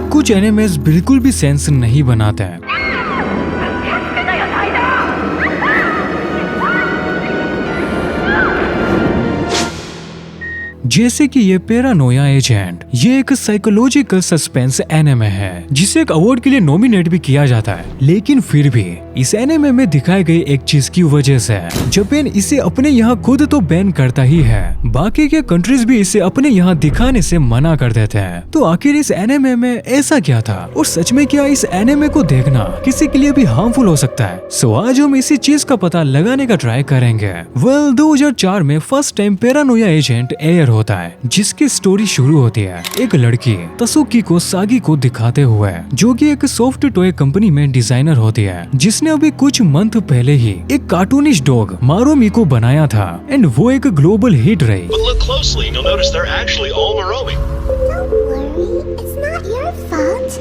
कुछ एनिमेस बिल्कुल भी सेंस नहीं बनाते हैं। जैसे कि ये पैरानोया एजेंट, ये एक साइकोलॉजिकल सस्पेंस एनिमे है जिसे एक अवार्ड के लिए नॉमिनेट भी किया जाता है। लेकिन फिर भी इस एनिमे में दिखाई गई एक चीज की वजह से जापान इसे अपने यहाँ खुद तो बैन करता ही है, बाकी के कंट्रीज भी इसे अपने यहाँ दिखाने से मना कर देते हैं। तो आखिर इस एनिमे में ऐसा क्या था और सच में क्या इस एनिमे को देखना किसी के लिए भी हार्मफुल हो सकता है? सो आज हम इसी चीज का पता लगाने का ट्राई करेंगे। 2004 में first time Paranoia agent air होता है, जिसकी स्टोरी शुरू होती है एक लड़की तसुकी को सागी को दिखाते हुए, जो कि एक सॉफ्ट टॉय कंपनी में डिजाइनर होती है, जिसने अभी कुछ मंथ पहले ही एक कार्टूनिश डॉग मारोमी को बनाया था एंड वो एक ग्लोबल हिट रही।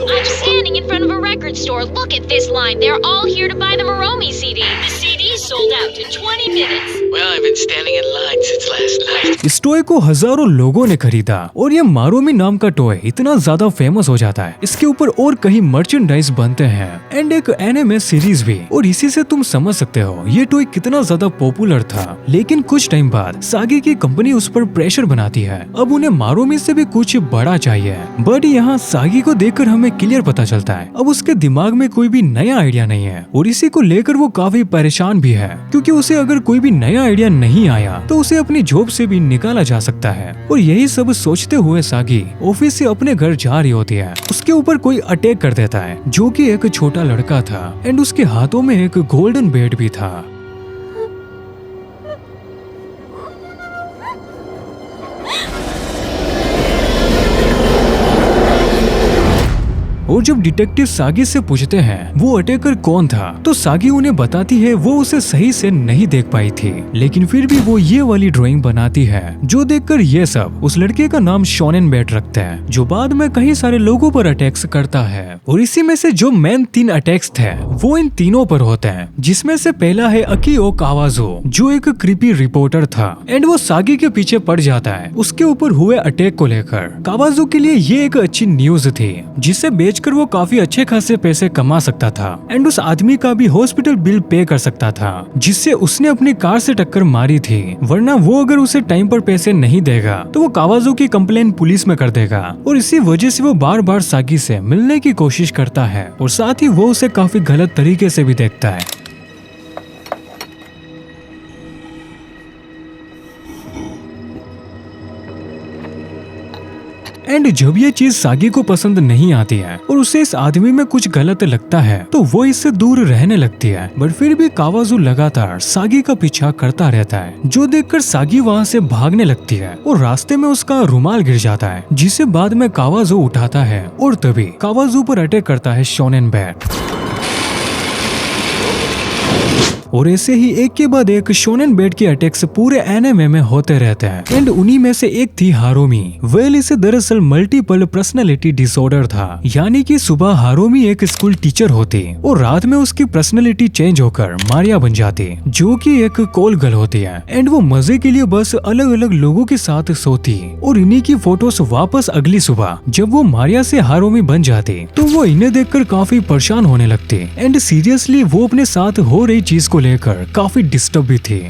I'm standing in front of a record store. Look at this line. They're all here to buy the Moromi CD. The CD sold out in 20 minutes. Well, I've been standing in line since last night. इस toy को हजारों लोगों ने खरीदा और ये मारोमी नाम का टॉय इतना ज्यादा फेमस हो जाता है, इसके ऊपर और कई मर्चेंडाइज बनते हैं एंड एक एनिमे सीरीज भी। और इसी से तुम समझ सकते हो ये टॉय कितना ज्यादा पॉपुलर था। लेकिन कुछ टाइम बाद सागी की कंपनी उस पर प्रेशर बनाती है, अब उन्हें मारोमी से भी कुछ बड़ा चाहिए। बट यहाँ सागी को देखकर हमें क्लियर पता चलता है अब उसके दिमाग में कोई भी नया आइडिया नहीं है और इसी को लेकर वो काफी परेशान भी है, क्योंकि उसे अगर कोई भी नया आइडिया नहीं आया तो उसे अपनी जॉब से भी निकाला जा सकता है। और यही सब सोचते हुए सागी ऑफिस से अपने घर जा रही होती है। उसके ऊपर कोई अटैक कर देता है, जो कि एक छोटा लड़का था एंड उसके हाथों में एक गोल्डन बेड भी था। और जब डिटेक्टिव सागी से पूछते हैं वो अटैकर कौन था, तो सागी उन्हें बताती है वो उसे सही से नहीं देख पाई थी, लेकिन फिर भी वो ये वाली ड्राइंग बनाती है, जो देखकर ये सब उस लड़के का नाम शोनेन बैट रखते हैं, जो बाद में कई सारे लोगों पर अटैक्स करता है। और इसी में से जो मेन 3 अटैक्स थे वो इन तीनों पर होते हैं, जिसमें से पहला है अकियो कावाजो, जो एक क्रीपी रिपोर्टर था एंड वो सागी के पीछे पड़ जाता है उसके ऊपर हुए अटैक को लेकर। कावाजो के लिए ये एक अच्छी न्यूज थी, जिसे बेचकर वो काफी अच्छे खासे पैसे कमा सकता था एंड उस आदमी का भी हॉस्पिटल बिल पे कर सकता था, जिससे उसने अपनी कार से टक्कर मारी थी, वरना वो अगर उसे टाइम पर पैसे नहीं देगा तो वो कावाजो की कंप्लेन पुलिस में कर देगा। और इसी वजह से वो बार बार सागी से मिलने की कोशिश करता है और साथ ही वो उसे काफी गलत तरीके से भी देखता है। एंड जब ये चीज सागी को पसंद नहीं आती है और उसे इस आदमी में कुछ गलत लगता है तो वो इससे दूर रहने लगती है। बट फिर भी कावाजो लगातार सागी का पीछा करता रहता है, जो देखकर सागी वहाँ से भागने लगती है और रास्ते में उसका रुमाल गिर जाता है, जिसे बाद में कावाजो उठाता है और तभी कावाजो पर अटैक करता है शोनेन बैट। और ऐसे ही एक के बाद एक शोनेन बैट के अटैक्स पूरे एनिमे में होते रहते हैं एंड उन्हीं में से एक थी हारोमी। वेल इसे दरअसल मल्टीपल पर्सनालिटी डिसऑर्डर था, यानी कि सुबह हारोमी एक स्कूल टीचर होती और रात में उसकी पर्सनालिटी चेंज होकर मारिया बन जाती, जो कि एक कॉल गर्ल होती है एंड वो मजे के लिए बस अलग अलग लोगों के साथ सोती और इन्हीं की फोटोज वापस अगली सुबह जब वो मारिया से हारोमी बन जाती तो वो इन्हें देखकर काफी परेशान होने लगती एंड सीरियसली वो अपने साथ हो रही चीज को लेकर काफी डिस्टर्ब भी थी।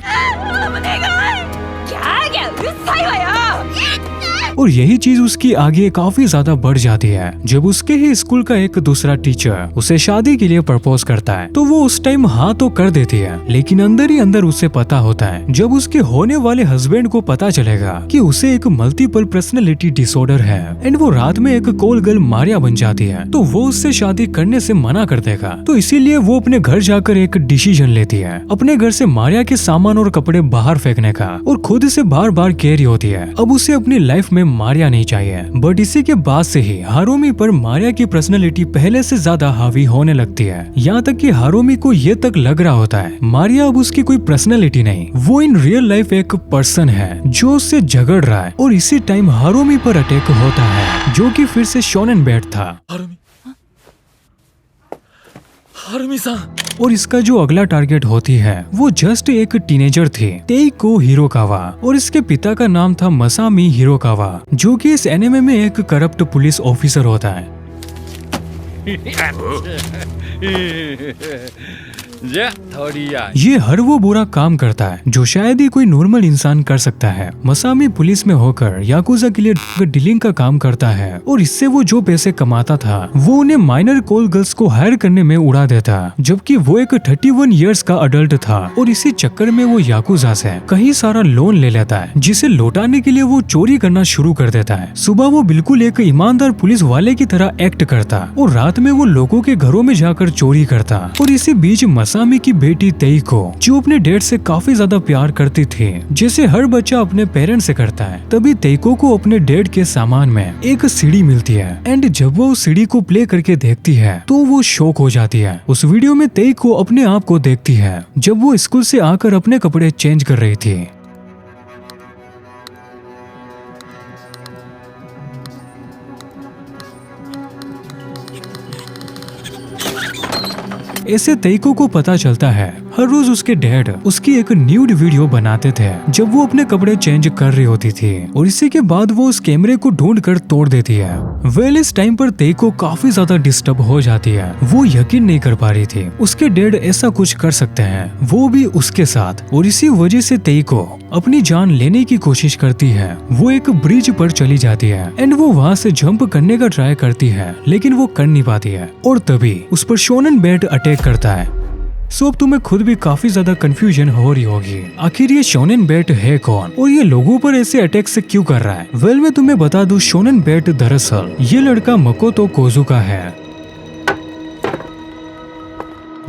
और यही चीज उसकी आगे काफी ज्यादा बढ़ जाती है जब उसके ही स्कूल का एक दूसरा टीचर उसे शादी के लिए प्रपोज करता है। तो वो उस टाइम हाँ तो कर देती है, लेकिन अंदर ही अंदर उसे पता होता है जब उसके होने वाले हस्बैंड को पता चलेगा कि उसे एक मल्टीपल पर्सनैलिटी डिसऑर्डर है एंड वो रात में एक कॉल गर्ल मारिया बन जाती है, तो वो उससे शादी करने से मना कर देगा। तो इसीलिए वो अपने घर जाकर एक डिसीजन लेती है अपने घर से मारिया के सामान और कपड़े बाहर फेंकने का और खुद से बार बार कह रही होती है अब उसे अपनी लाइफ में मारिया नहीं चाहिए। बट इसी के बाद से ही हारोमी पर मारिया की पर्सनैलिटी पहले से ज्यादा हावी होने लगती है, यहाँ तक कि हारोमी को ये तक लग रहा होता है मारिया अब उसकी कोई पर्सनैलिटी नहीं, वो इन रियल लाइफ एक पर्सन है जो उससे झगड़ रहा है। और इसी टाइम हारोमी पर अटैक होता है, जो कि फिर से शोनेन बैट था। और इसका जो अगला टारगेट होती है वो जस्ट एक टीनेजर थे तेइको हिरोकावा और इसके पिता का नाम था मसामी हिरोकावा, जो कि इस एनिमे में एक करप्ट पुलिस ऑफिसर होता है। ये हर वो बुरा काम करता है जो शायद ही कोई नॉर्मल इंसान कर सकता है। मसामी पुलिस में होकर याकुजा के लिए डीलिंग का काम करता है और इससे वो जो पैसे कमाता था वो उन्हें माइनर कॉल गर्ल्स को हायर करने में उड़ा देता, जबकि वो एक 31 इयर्स का अडल्ट था। और इसी चक्कर में वो याकुजा से कहीं सारा लोन ले लेता है, जिसे लौटाने के लिए वो चोरी करना शुरू कर देता है। सुबह वो बिल्कुल एक ईमानदार पुलिस वाले की तरह एक्ट करता और रात में वो लोगों के घरों में जाकर चोरी करता। और इसी बीच मसामी की बेटी तेइको, जो अपने डैड से काफी ज्यादा प्यार करती थी, जैसे हर बच्चा अपने पेरेंट्स से करता है, तभी तेइको को अपने डैड के सामान में एक सीढ़ी मिलती है। एंड जब वो उस सीढ़ी को प्ले करके देखती है तो वो शॉक हो जाती है। उस वीडियो में तेइको अपने आप को देखती है जब वो स्कूल से आकर अपने कपड़े चेंज कर रही थी। ऐसे तेइको को पता चलता है हर रोज उसके डैड उसकी एक न्यूड वीडियो बनाते थे जब वो अपने कपड़े चेंज कर रही होती थी, और इसी के बाद वो उस कैमरे को ढूंढ कर तोड़ देती है। वेल इस टाइम पर तेइको काफी ज्यादा डिस्टर्ब हो जाती है। वो यकीन नहीं कर पा रही थी उसके डैड ऐसा कुछ कर सकते हैं, वो भी उसके साथ। और इसी वजह से तेइको अपनी जान लेने की कोशिश करती है। वो एक ब्रिज पर चली जाती है एंड वो वहाँ से जंप करने का ट्राई करती है, लेकिन वो कर नहीं पाती है। और तभी उस पर शोनन बैट अटैक करता है। अब तुम्हें खुद भी काफी ज्यादा कंफ्यूजन हो रही होगी, आखिर ये शोनन बैट है कौन और ये लोगों पर ऐसे अटैक से क्यों कर रहा है। वेल मैं तुम्हें बता दूं, शोनन बैट दरअसल ये लड़का मकोतो कोजुका है,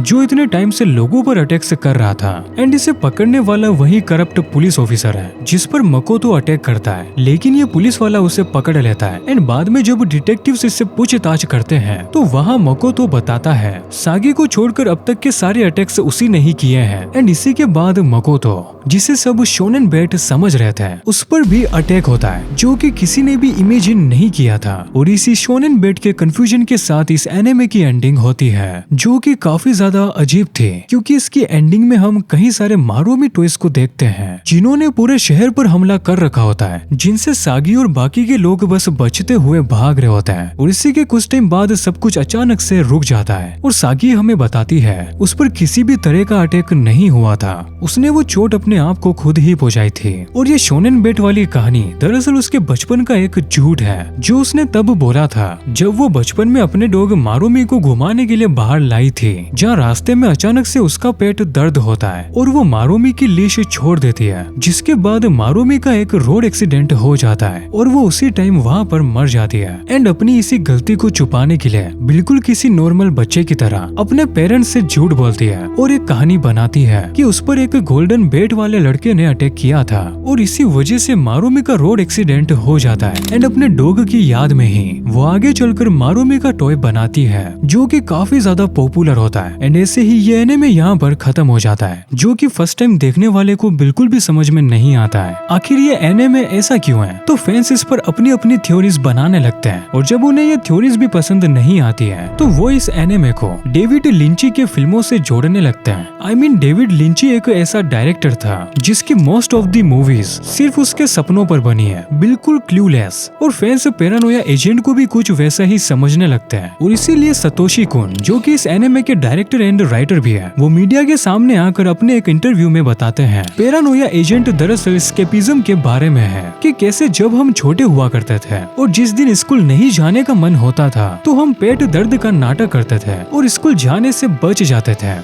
जो इतने टाइम से लोगों पर अटैक से कर रहा था। एंड इसे पकड़ने वाला वही करप्ट पुलिस ऑफिसर है जिस पर मकोतो अटैक करता है, लेकिन ये पुलिस वाला उसे पकड़ लेता है। एंड बाद में जब डिटेक्टिव्स इससे पूछताछ करते हैं तो वहाँ मकोतो बताता है सागी को छोड़कर अब तक के सारे अटैक्स उसी ने ही किए हैं। एंड इसी के बाद मकोतो, जिसे सब शोनन बैट समझ रहे थे, उस पर भी अटैक होता है जो कि किसी ने भी इमेजिन नहीं किया था। और इसी शोनन बैट के कंफ्यूजन के साथ इस एनिमे की एंडिंग होती है, जो कि काफी ज्यादा अजीब थे, क्योंकि इसकी एंडिंग में हम कई सारे मारोमी टॉयज को देखते हैं जिन्होंने पूरे शहर पर हमला कर रखा होता है, जिनसे सागी और बाकी के लोग बस बचते हुए भाग रहे होते हैं। और इसी के कुछ टाइम बाद सब कुछ अचानक से रुक जाता है और सागी हमें बताती है उस पर किसी भी तरह का अटैक नहीं हुआ था, उसने वो चोट अपने आप को खुद ही पहुंचाई थी। और ये शोनन बैट वाली कहानी दरअसल उसके बचपन का एक झूठ है जो उसने तब बोला था जब वो बचपन में अपने डॉग मारुमी को घुमाने के लिए बाहर लाई थी, जहाँ रास्ते में अचानक से उसका पेट दर्द होता है और वो मारुमी की लीश छोड़ देती है, जिसके बाद मारुमी का एक रोड एक्सीडेंट हो जाता है और वो उसी टाइम वहाँ पर मर जाती है। एंड अपनी इसी गलती को छुपाने के लिए बिल्कुल किसी नॉर्मल बच्चे की तरह अपने पेरेंट्स से झूठ बोलती है और एक कहानी बनाती है कि उस पर एक गोल्डन बैट वाले लड़के ने अटैक किया था और इसी वजह से मारुमी का रोड एक्सीडेंट हो जाता है। एंड अपने डॉग की याद में ही वो आगे चलकर मारुमी का टॉय बनाती है जो कि काफी ज्यादा पॉपुलर होता है। एंड ऐसे ही ये एनिमे यहाँ पर खत्म हो जाता है, जो कि फर्स्ट टाइम देखने वाले को बिल्कुल भी समझ में नहीं आता है आखिर ये एनिमे ऐसा क्यों है। तो फैंस इस पर अपनी अपनी थ्योरीज बनाने लगते हैं और जब उन्हें ये थ्योरीज भी पसंद नहीं आती है तो वो इस एनिमे को डेविड लिंची के फिल्मों से जोड़ने लगते हैं। आई मीन डेविड लिंची एक ऐसा डायरेक्टर था जिसकी मोस्ट ऑफ दी मूवीज सिर्फ उसके सपनों पर बनी है, बिल्कुल क्लूलेस। और फैंस पैरानोया एजेंट को भी कुछ वैसा ही समझने लगते हैं और इसीलिए सतोशी कुन, जो कि इस एनिमे के डायरेक्टर एंड राइटर भी है, वो मीडिया के सामने आकर अपने एक इंटरव्यू में बताते हैं पैरानोया एजेंट दरअसल एस्केपिज्म के बारे में है कि कैसे जब हम छोटे हुआ करते थे और जिस दिन स्कूल नहीं जाने का मन होता था तो हम पेट दर्द का नाटक करते थे और स्कूल जाने से बच जाते थे।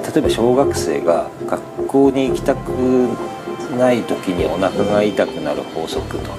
例えば小学生が学校に行きたくない時にお腹が痛くなる法則と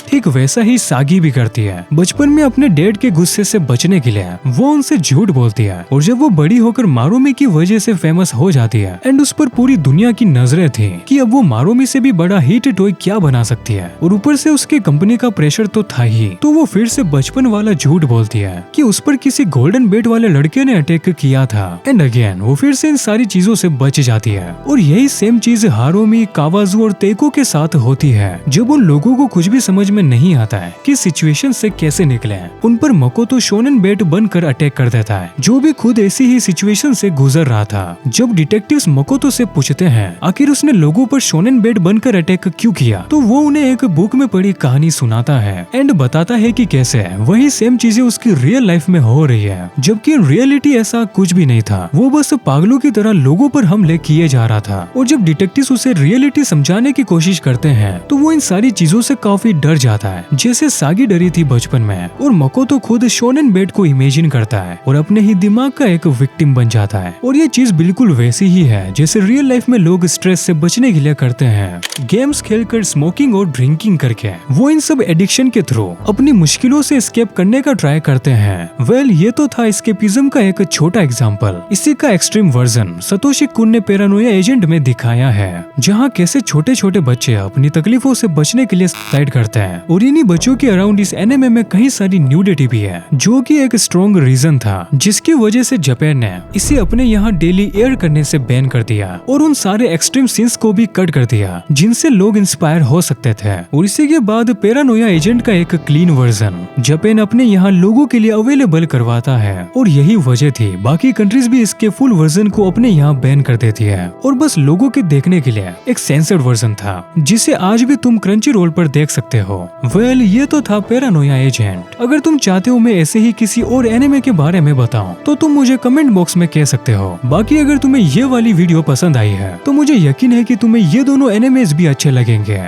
ठीक वैसा ही सागी भी करती है। बचपन में अपने डैड के गुस्से से बचने के लिए वो उनसे झूठ बोलती है और जब वो बड़ी होकर मारुमी की वजह से फेमस हो जाती है एंड उस पर पूरी दुनिया की नजरें थी कि अब वो मारुमी से भी बड़ा हिट टॉय क्या बना सकती है और ऊपर से उसकी कंपनी का प्रेशर तो था ही, तो वो फिर से बचपन वाला झूठ बोलती है कि उस पर किसी गोल्डन बैट वाले लड़के ने अटैक किया था। एंड अगेन वो फिर से इन सारी चीजों से बच जाती है और यही सेम चीज हारुमी, कावाजू और तेको के साथ होती है। जब उन लोगों को कुछ भी समझ में नहीं आता है कि सिचुएशन से कैसे निकले। उन पर मकोतो शोनेन बेट बनकर अटैक कर देता है, जो भी खुद ऐसी ही सिचुएशन से गुजर रहा था। जब डिटेक्टिव्स मकोतो से पूछते हैं आखिर उसने लोगों पर शोनेन बेट बनकर अटैक क्यों किया, तो वो उन्हें एक बुक में पढ़ी कहानी सुनाता है एंड बताता है कि कैसे वही सेम चीजें उसकी रियल लाइफ में हो रही है, जबकि इन रियलिटी ऐसा कुछ भी नहीं था। वो बस पागलों की तरह लोगों पर हमले किए जा रहा था। और जब डिटेक्टिव्स उसे रियलिटी समझाने की कोशिश करते हैं तो वो इन सारी चीजों से काफी डर जाता है, जैसे सागी डरी थी बचपन में। और मकोतो खुद शोनेन बेट को इमेजिन करता है और अपने ही दिमाग का एक विक्टिम बन जाता है। और ये चीज बिल्कुल वैसी ही है जैसे रियल लाइफ में लोग स्ट्रेस से बचने के लिए करते हैं, गेम्स खेलकर, स्मोकिंग और ड्रिंकिंग करके। वो इन सब एडिक्शन के थ्रू अपनी मुश्किलों से एस्केप करने का ट्राई करते हैं। वेल, ये तो था एस्केपिज्म का एक छोटा एग्जांपल। इसी का एक्सट्रीम वर्जन सतोशी कुन ने पैरानोया एजेंट में दिखाया है, जहाँ कैसे छोटे छोटे बच्चे अपनी तकलीफों से बचने के लिए सुसाइड करते हैं। और इन्हीं बच्चों के अराउंड इस एनिमे में कई सारी न्यूडिटी भी है, जो कि एक स्ट्रॉन्ग रीजन था जिसकी वजह से जापान ने इसे अपने यहाँ डेली एयर करने से बैन कर दिया और उन सारे एक्सट्रीम सीन्स को भी कट कर दिया जिनसे लोग इंस्पायर हो सकते थे। और इसी के बाद पैरानोया एजेंट का एक क्लीन वर्जन जापान अपने यहाँ लोगों के लिए अवेलेबल करवाता है। और यही वजह थी बाकी कंट्रीज भी इसके फुल वर्जन को अपने यहाँ बैन कर देती है और बस लोगों के देखने के लिए एक सेंसर्ड वर्जन था, जिसे आज भी तुम क्रंची रोल पर देख सकते हो। वेल, ये तो था पैरानोया एजेंट। अगर तुम चाहते हो मैं ऐसे ही किसी और एनिमे के बारे में बताऊं तो तुम मुझे कमेंट बॉक्स में कह सकते हो। बाकी अगर तुम्हें ये वाली वीडियो पसंद आई है तो मुझे यकीन है कि तुम्हें ये दोनों एनिमेज भी अच्छे लगेंगे।